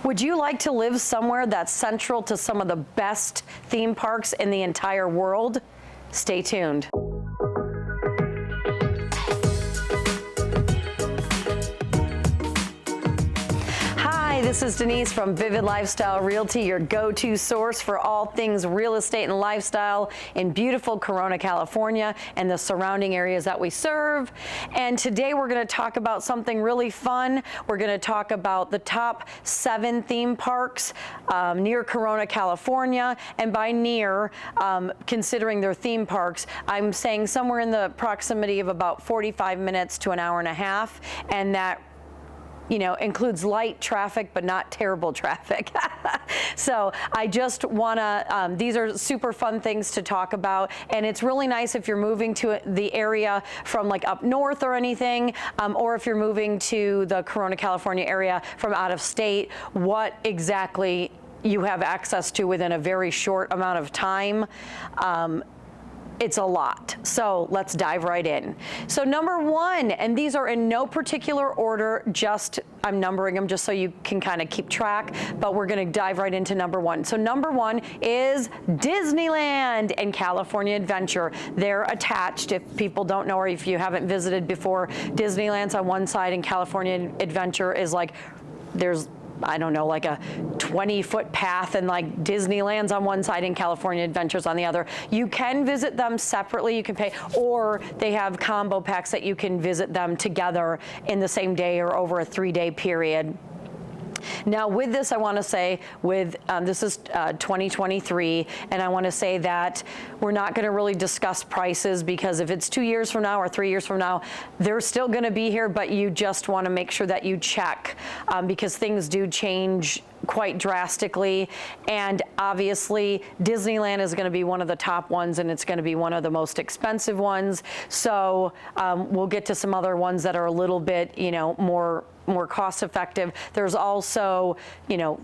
Would you like to live somewhere that's central to some of the best theme parks in the entire world? Stay tuned. Hi, this is Denise from Vivid Lifestyle Realty, your go-to source for all things real estate and lifestyle in beautiful Corona, California, and the surrounding areas that we serve. And today we're going to talk about something really fun. We're going to talk about the top 7 theme parks near Corona, California. And by near, considering their theme parks, I'm saying somewhere in the proximity of about 45 minutes to an hour and a half, and that includes light traffic, but not terrible traffic. So I just want to, these are super fun things to talk about. And it's really nice if you're moving to the area from like up north or anything, or if you're moving to the Corona, California area from out of state, what exactly you have access to within a very short amount of time. It's a lot. So let's dive right in. So number 1, and these are in no particular order, just I'm numbering them just so you can kind of keep track, but we're going to dive right into number 1. So number 1 is Disneyland and California Adventure. They're attached. If people don't know or if you haven't visited before, Disneyland's on one side and California Adventure is like, there's I don't know, like a 20-foot path, and like Disneyland's on one side and California Adventure's on the other. You can visit them separately, you can pay, or they have combo packs that you can visit them together in the same day or over a 3-day period. Now with this, I want to say this is 2023, and I want to say that we're not going to really discuss prices, because if it's 2 years from now or 3 years from now, they're still going to be here, but you just want to make sure that you check, because things do change quite drastically. And obviously Disneyland is going to be one of the top ones, and it's going to be one of the most expensive ones. So we'll get to some other ones that are a little bit, more cost effective. There's also,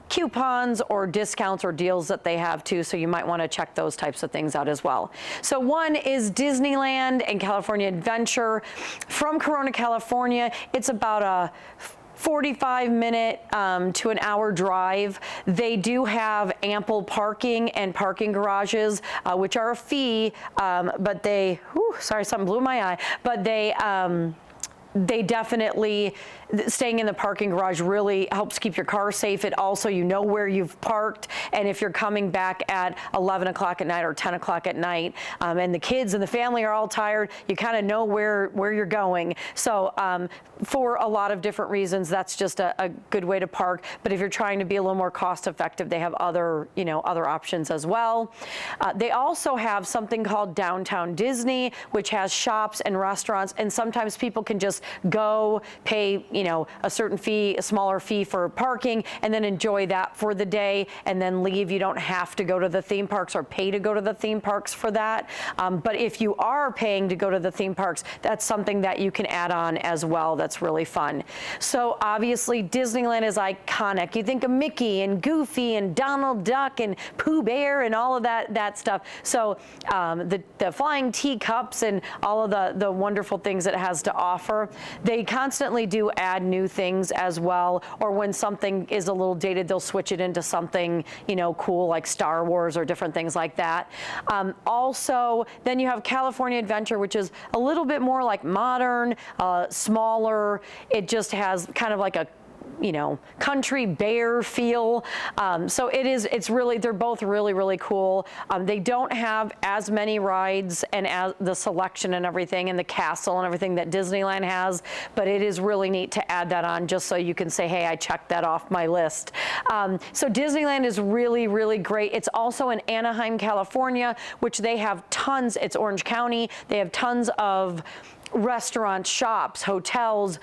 coupons or discounts or deals that they have too, so you might want to check those types of things out as well. So one is Disneyland and California Adventure. From Corona, California, it's about a 45-minute to an hour drive. They do have ample parking and parking garages, which are a fee, but they, sorry, something blew my eye, but they definitely, staying in the parking garage really helps keep your car safe. It also, where you've parked, and if you're coming back at 11 o'clock at night or 10 o'clock at night, and the kids and the family are all tired, you kind of know where you're going. So for a lot of different reasons, that's just a good way to park. But if you're trying to be a little more cost effective, they have other options as well. They also have something called Downtown Disney, which has shops and restaurants, and sometimes people can just go pay, a certain fee, a smaller fee for parking, and then enjoy that for the day and then leave. You don't have to go to the theme parks or pay to go to the theme parks for that. But if you are paying to go to the theme parks, that's something that you can add on as well. That's really fun. So obviously Disneyland is iconic. You think of Mickey and Goofy and Donald Duck and Pooh Bear and all of that stuff. So the flying teacups and all of the wonderful things it has to offer. They constantly do add new things as well, or when something is a little dated, they'll switch it into something, cool, like Star Wars or different things like that. Also, then you have California Adventure, which is a little bit more like modern, smaller. It just has kind of like a country bear feel. So they're both really, really cool. They don't have as many rides and as the selection and everything and the castle and everything that Disneyland has, but it is really neat to add that on just so you can say, hey, I checked that off my list. So Disneyland is really, really great. It's also in Anaheim, California, which they have tons. It's Orange County. They have tons of restaurants, shops, hotels,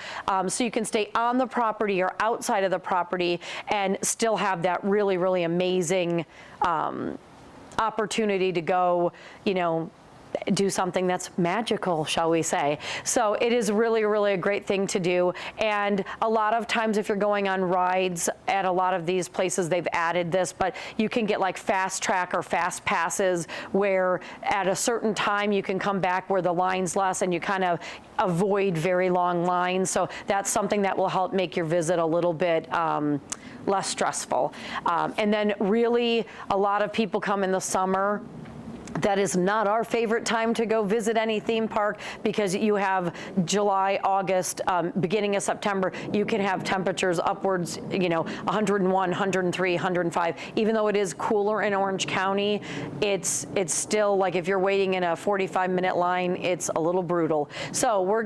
so you can stay on the property or outside of the property and still have that really, really amazing opportunity to go, do something that's magical, shall we say. So it is really, really a great thing to do. And a lot of times if you're going on rides at a lot of these places, they've added this, but you can get like fast track or fast passes where at a certain time you can come back where the line's less and you kind of avoid very long lines. So that's something that will help make your visit a little bit less stressful. And then really a lot of people come in the summer. That is not our favorite time to go visit any theme park because you have July, August, beginning of September, you can have temperatures upwards, 101, 103, 105. Even though it is cooler in Orange County, it's still like if you're waiting in a 45-minute line, it's a little brutal. So we're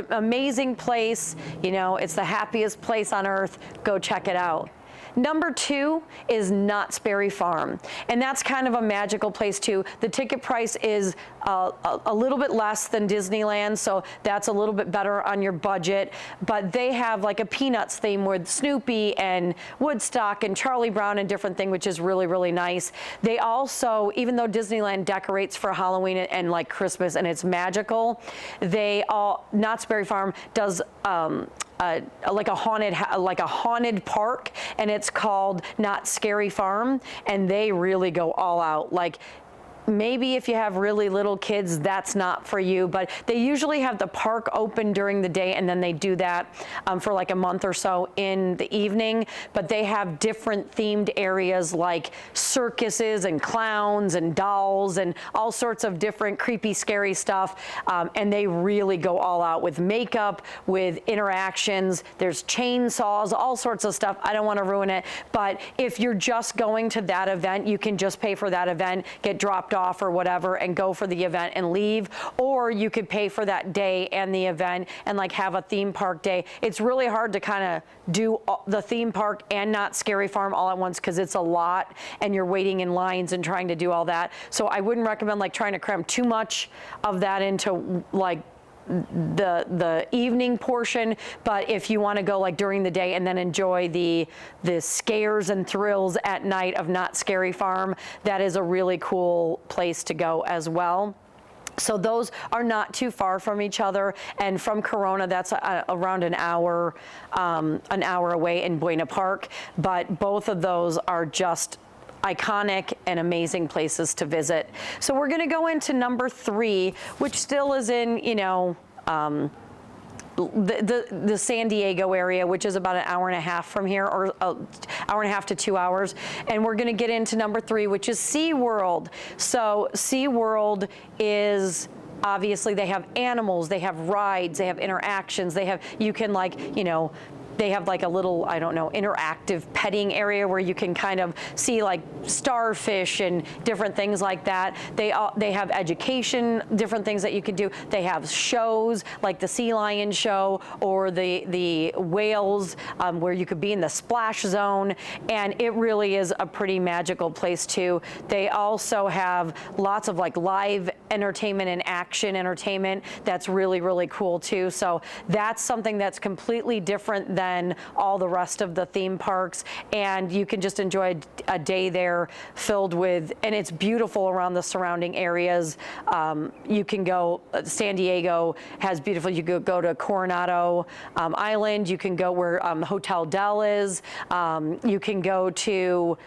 amazing place, it's the happiest place on earth. Go check it out. Number 2 is Knott's Berry Farm, and that's kind of a magical place too. The ticket price is a little bit less than Disneyland, so that's a little bit better on your budget, but they have like a Peanuts theme with Snoopy and Woodstock and Charlie Brown and different thing, which is really, really nice. They also, even though Disneyland decorates for Halloween and like Christmas and it's magical, Knott's Berry Farm does like a haunted park, and it's called Knott's Scary Farm, and they really go all out. Like maybe if you have really little kids, that's not for you, but they usually have the park open during the day and then they do that for like a month or so in the evening. But they have different themed areas like circuses and clowns and dolls and all sorts of different creepy, scary stuff. And they really go all out with makeup, with interactions. There's chainsaws, all sorts of stuff. I don't want to ruin it, but if you're just going to that event, you can just pay for that event, get dropped off or whatever and go for the event and leave, or you could pay for that day and the event and like have a theme park day. It's really hard to kind of do the theme park and Knott's Scary Farm all at once because it's a lot and you're waiting in lines and trying to do all that. So I wouldn't recommend like trying to cram too much of that into like the evening portion, but if you want to go like during the day and then enjoy the scares and thrills at night of Knott's Scary Farm, that is a really cool place to go as well. So those are not too far from each other, and from Corona, that's around an hour away in Buena Park. But both of those are just iconic and amazing places to visit. So we're going to go into number 3, which still is in, the San Diego area, which is about an hour and a half from here, or an hour and a half to 2 hours. And we're going to get into number 3, which is SeaWorld. So SeaWorld is obviously, they have animals, they have rides, they have interactions, you can like, they have like a little, I don't know, interactive petting area where you can kind of see like starfish and different things like that. They have education, different things that you can do. They have shows like the sea lion show or the whales where you could be in the splash zone, and it really is a pretty magical place too. They also have lots of like live entertainment and action entertainment that's really, really cool too. So that's something that's completely different than all the rest of the theme parks, and you can just enjoy a day there filled with, and it's beautiful around the surrounding areas. You can go, San Diego has beautiful, you could go to Coronado Island, you can go where Hotel Del is, you can go to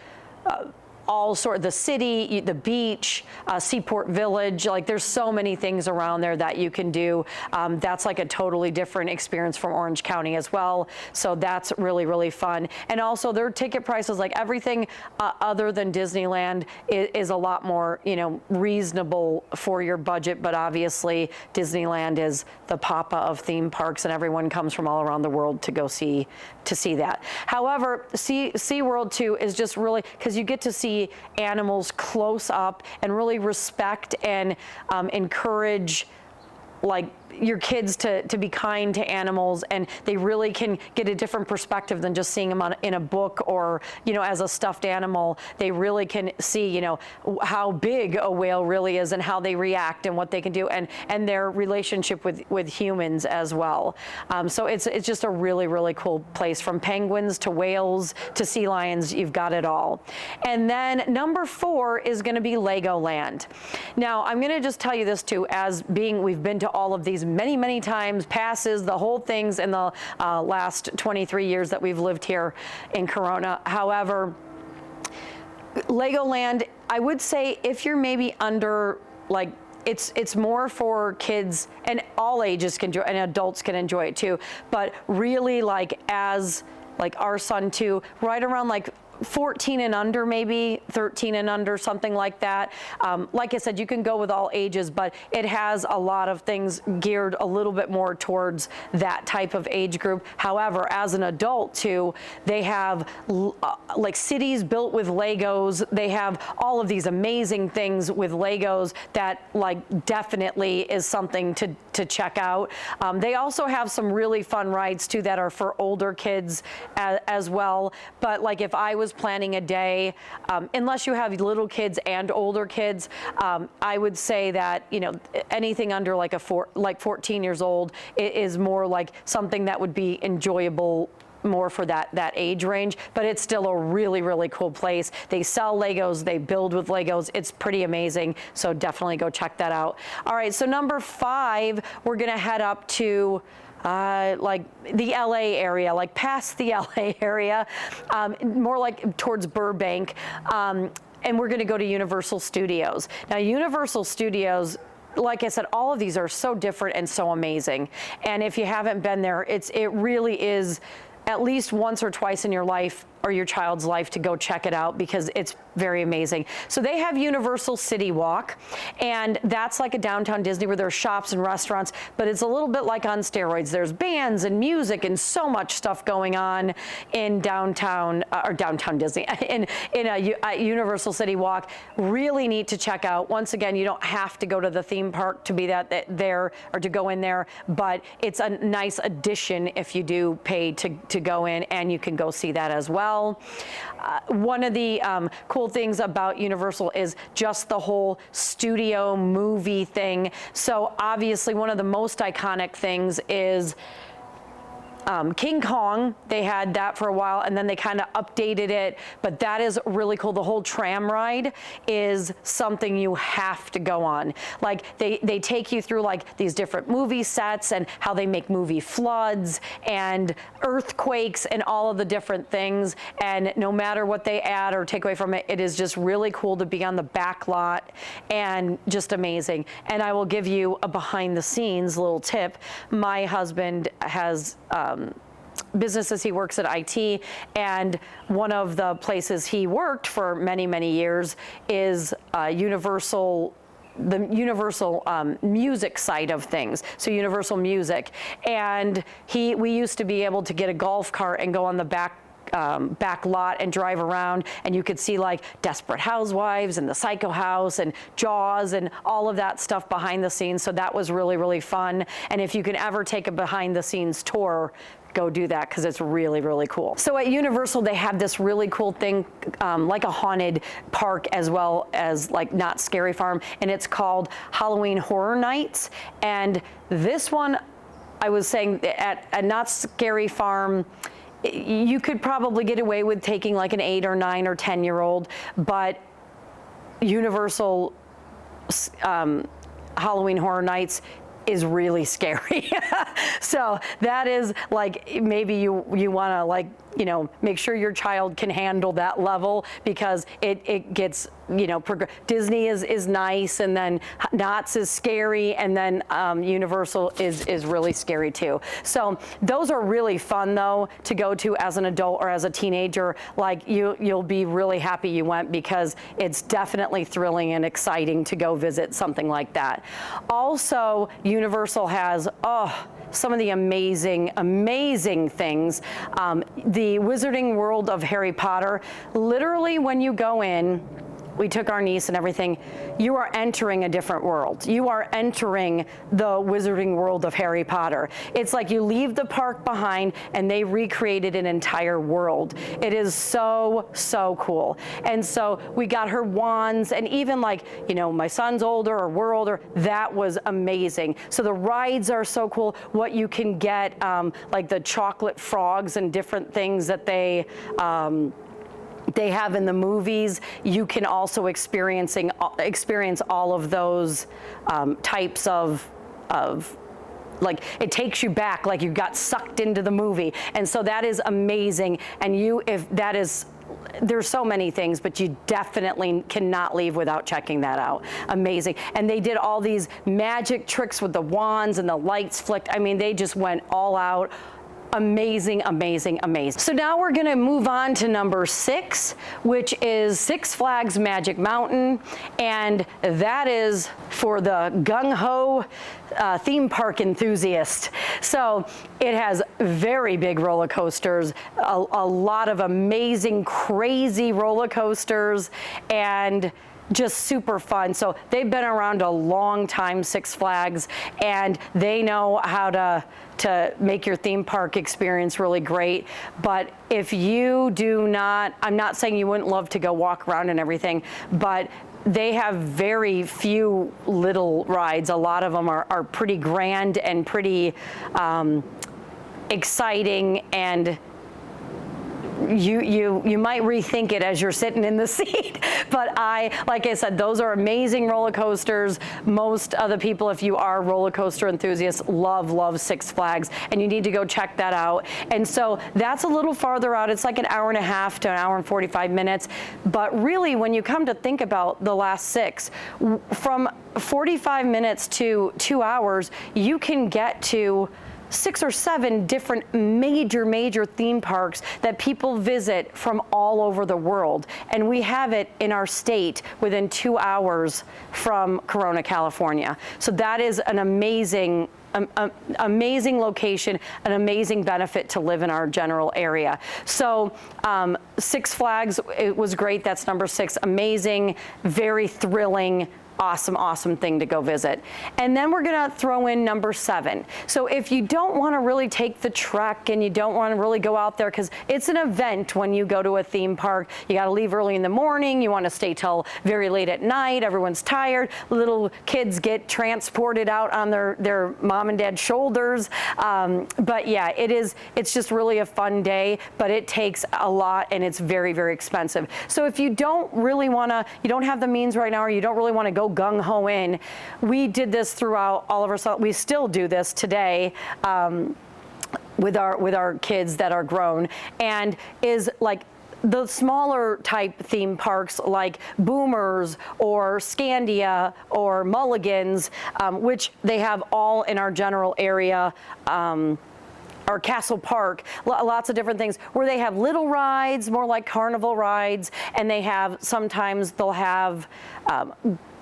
the city, the beach, Seaport Village, like there's so many things around there that you can do. That's like a totally different experience from Orange County as well. So that's really, really fun. And also their ticket prices, like everything other than Disneyland is a lot more, reasonable for your budget. But obviously Disneyland is the papa of theme parks and everyone comes from all around the world to go see that. However, SeaWorld too is just really, because you get to see animals close up and really respect and encourage like your kids to be kind to animals, and they really can get a different perspective than just seeing them in a book or, as a stuffed animal. They really can see, how big a whale really is and how they react and what they can do, and their relationship with humans as well. So it's just a really, really cool place. From penguins to whales to sea lions, you've got it all. And then number 4 is going to be Legoland. Now, I'm going to just tell you this too, we've been to all of these many, many times, passes, the whole things in the last 23 years that we've lived here in Corona. However, Legoland, I would say if you're maybe under, it's more for kids, and all ages can enjoy, and adults can enjoy it too, but really as our son too, right around 14 and under, maybe 13 and under, something like that. Like I said, you can go with all ages, but it has a lot of things geared a little bit more towards that type of age group. However, as an adult too, they have cities built with Legos. They have all of these amazing things with Legos that definitely is something to check out. They also have some really fun rides too that are for older kids as well. But if I was planning a day, unless you have little kids and older kids, I would say that anything under 14 years old is more something that would be enjoyable more for that age range, but it's still a really, really cool place. They sell Legos, they build with Legos. It's pretty amazing, so definitely go check that out. All right, so number 5, we're gonna head up to the LA area, past the LA area, more towards Burbank, and we're going to go to Universal Studios. Now, Universal Studios, like I said, all of these are so different and so amazing. And if you haven't been there, it really is at least once or twice in your life or your child's life to go check it out, because it's very amazing. So they have Universal City Walk, and that's like a downtown Disney where there's shops and restaurants, but it's a little bit like on steroids. There's bands and music and so much stuff going on in downtown Disney, in a Universal City Walk. Really neat to check out. Once again, you don't have to go to the theme park to be there or to go in there, but it's a nice addition if you do pay to go in, and you can go see that as well. One of the cool things about Universal is just the whole studio movie thing. So obviously one of the most iconic things is King Kong. They had that for a while, and then they kind of updated it, but that is really cool. The whole tram ride is something you have to go on. They take you through these different movie sets and how they make movie floods and earthquakes and all of the different things, and no matter what they add or take away from it, it is just really cool to be on the back lot and just amazing. And I will give you a behind the scenes little tip. My husband has businesses. He works at IT, and one of the places he worked for many, many years is the Universal music side of things, so Universal Music. And we used to be able to get a golf cart and go on the back lot and drive around, and you could see Desperate Housewives and the Psycho House and Jaws and all of that stuff behind the scenes. So that was really, really fun. And if you can ever take a behind the scenes tour, go do that, because it's really, really cool. So at Universal, they have this really cool thing, like a haunted park as well as Not Scary Farm, and it's called Halloween Horror Nights. And this one, I was saying at Not Scary Farm, you could probably get away with taking an 8 or 9 or 10-year-old, but Universal Halloween Horror Nights is really scary. So that is maybe you want to make sure your child can handle that level, because it gets Disney is nice, and then Knott's is scary, and then Universal is really scary too. So those are really fun though to go to as an adult or as a teenager. You'll be really happy you went, because it's definitely thrilling and exciting to go visit something like that. Also, Universal has some of the amazing things. The Wizarding World of Harry Potter, literally when you go in, we took our niece and everything. You are entering a different world. You are entering the wizarding world of Harry Potter. It's like you leave the park behind and they recreated an entire world. It is so, so cool. And so we got her wands, and even like, you know, my son's older or we're older, that was amazing. So the rides are so cool. What you can get, like the chocolate frogs and different things that they have in the movies, you can also experience all of those types of like, it takes you back, like you got sucked into the movie. And so that is amazing. And there's so many things, but you definitely cannot leave without checking that out. Amazing. And they did all these magic tricks with the wands and the lights flicked. I mean, they just went all out. Amazing, amazing, amazing. So now we're gonna move on to number 6, which is Six Flags Magic Mountain. And that is for the gung-ho theme park enthusiast. So it has very big roller coasters, a lot of amazing, crazy roller coasters, and just super fun. So they've been around a long time, Six Flags, and they know how to make your theme park experience really great. But if you do not, I'm not saying you wouldn't love to go walk around and everything, but they have very few little rides. A lot of them are pretty grand and pretty exciting, and you might rethink it as you're sitting in the seat. But like I said, those are amazing roller coasters. Most of the people, if you are roller coaster enthusiasts, love Six Flags, and you need to go check that out. And so that's a little farther out. It's like an hour and a half to an hour and 45 minutes. But really, when you come to think about the last 6, from 45 minutes to 2 hours, you can get to 6 or 7 different major theme parks that people visit from all over the world. And we have it in our state within 2 hours from Corona, California. So that is an amazing location, an amazing benefit to live in our general area. So Six Flags, it was great. That's number 6. Amazing, very thrilling, awesome thing to go visit. And then we're gonna throw in number 7. So if you don't wanna really take the trek and you don't wanna really go out there, because it's an event when you go to a theme park, you gotta leave early in the morning, you wanna stay till very late at night, everyone's tired, little kids get transported out on their mom and dad's shoulders. But yeah, it's just really a fun day, but it takes a lot and it's very expensive. So if you don't really wanna, you don't have the means right now, or you don't really wanna go gung-ho in, we did this throughout all of our, we still do this today with our kids that are grown, and is like the smaller type theme parks like Boomers or Scandia or Mulligan's, which they have all in our general area. Or Castle Park, lots of different things where they have little rides, more like carnival rides, and sometimes they'll have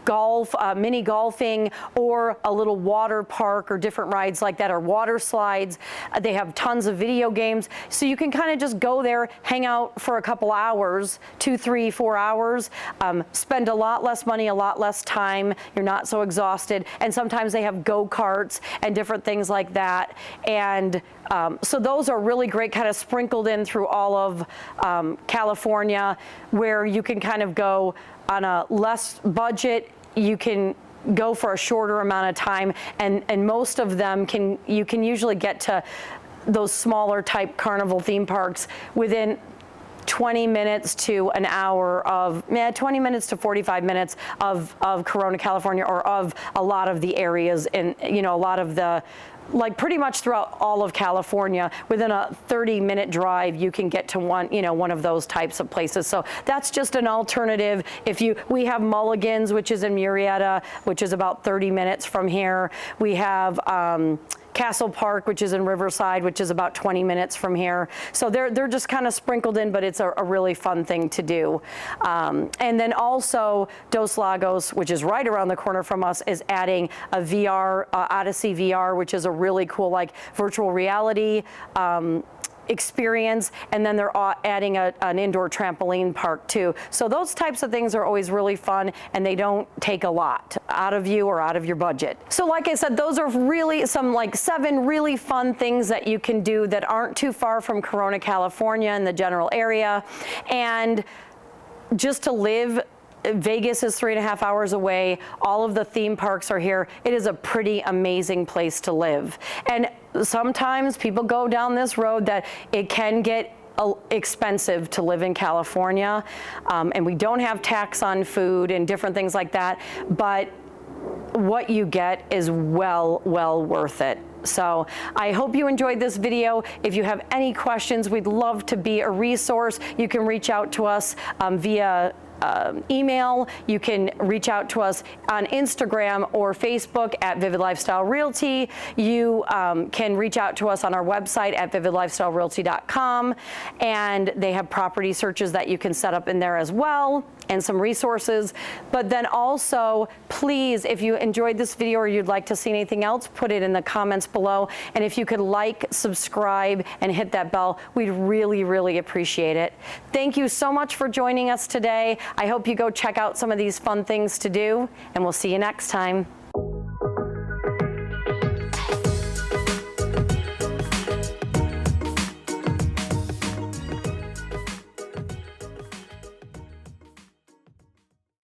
golf, mini golfing, or a little water park, or different rides like that, or water slides. They have tons of video games. So you can kind of just go there, hang out for a couple hours, 2, 3, 4 hours, spend a lot less money, a lot less time. You're not so exhausted. And sometimes they have go-karts and different things like that. And so those are really great, kind of sprinkled in through all of California, where you can kind of go on a less budget. You can go for a shorter amount of time, and most of them you can usually get to those smaller type carnival theme parks within 20 minutes to an hour of, 20 minutes to 45 minutes of Corona, California, or of a lot of the areas in, a lot of the, like pretty much throughout all of California, within a 30-minute drive, you can get to one of those types of places. So that's just an alternative. We have Mulligan's, which is in Murrieta, which is about 30 minutes from here. We have Castle Park, which is in Riverside, which is about 20 minutes from here. So they're just kind of sprinkled in, but it's a really fun thing to do. And then also Dos Lagos, which is right around the corner from us, is adding a VR, Odyssey VR, which is a really cool, like, virtual reality experience, and then they're adding an indoor trampoline park too. So those types of things are always really fun, and they don't take a lot out of you or out of your budget. So like I said, those are really some like 7 really fun things that you can do that aren't too far from Corona, California in the general area. And just to live, Vegas is 3.5 hours away. All of the theme parks are here. It is a pretty amazing place to live. And sometimes people go down this road that it can get expensive to live in California, and we don't have tax on food and different things like that, but what you get is well worth it. So I hope you enjoyed this video. If you have any questions, we'd love to be a resource. You can reach out to us via email. You can reach out to us on Instagram or Facebook at Vivid Lifestyle Realty. You can reach out to us on our website at vividlifestylerealty.com, and they have property searches that you can set up in there as well, and some resources. But then also, please, if you enjoyed this video or you'd like to see anything else, put it in the comments below. And if you could like, subscribe, and hit that bell, we'd really appreciate it. Thank you so much for joining us today. I hope you go check out some of these fun things to do, and we'll see you next time.